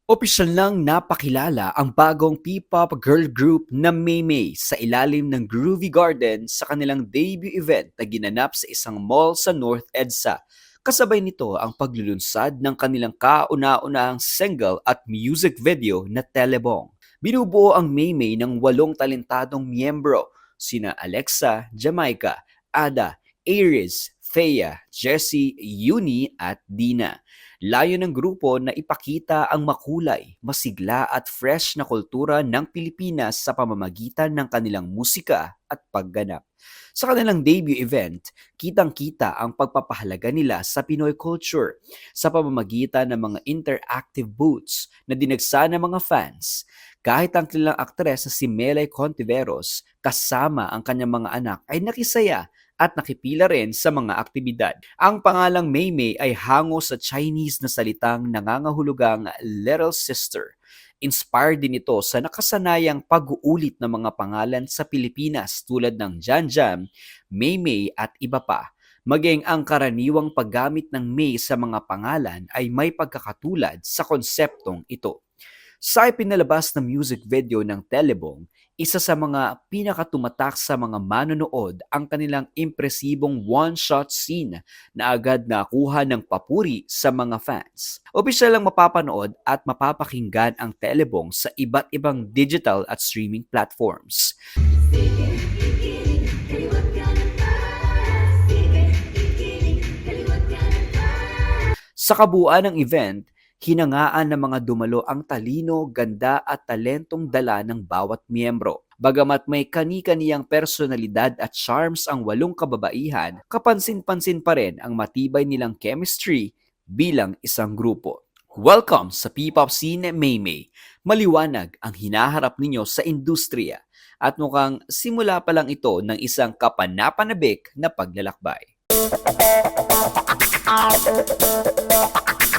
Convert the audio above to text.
Opisyal nang napakilala ang bagong P-pop girl group na Maymay sa ilalim ng Groovy Garden sa kanilang debut event na ginanap sa isang mall sa North EDSA. Kasabay nito ang paglulunsad ng kanilang kauna-unahang single at music video na Telebong. Binubuo ang Maymay ng 8 talentadong miyembro, sina Alexa, Jamaica, Ada, Aries, Thea, Jessie, Yuni at Dina. Layo ng grupo na ipakita ang makulay, masigla at fresh na kultura ng Pilipinas sa pamamagitan ng kanilang musika at pagganap. Sa kanilang debut event, kitang-kita ang pagpapahalaga nila sa Pinoy culture sa pamamagitan ng mga interactive booths na dinagsa ng mga fans. Kahit ang kilalang aktres na si Melay Contiveros kasama ang kanyang mga anak ay nakisaya at nakipila rin sa mga aktibidad. Ang pangalang Maymay ay hango sa Chinese na salitang nangangahulugang Little Sister. Inspired din ito sa nakasanayang pag-uulit ng mga pangalan sa Pilipinas tulad ng Janjam, Maymay at iba pa. Maging ang karaniwang paggamit ng May sa mga pangalan ay may pagkakatulad sa konseptong ito. Sa ipinalabas na music video ng Telebong, isa sa mga pinakatumatak sa mga manonood ang kanilang impresibong one-shot scene na agad nakuha ng papuri sa mga fans. Opisyal lang mapapanood at mapapakinggan ang Telebong sa iba't ibang digital at streaming platforms. Sa kabuuan ng event, hinangaan ng mga dumalo ang talino, ganda at talentong dala ng bawat miyembro. Bagamat may kani-kaniyang personalidad at charms ang 8 kababaihan, kapansin-pansin pa rin ang matibay nilang chemistry bilang isang grupo. Welcome sa P-pop scene, Maymay. Maliwanag ang hinaharap ninyo sa industriya at mukhang simula pa lang ito ng isang kapanapanabik na paglalakbay.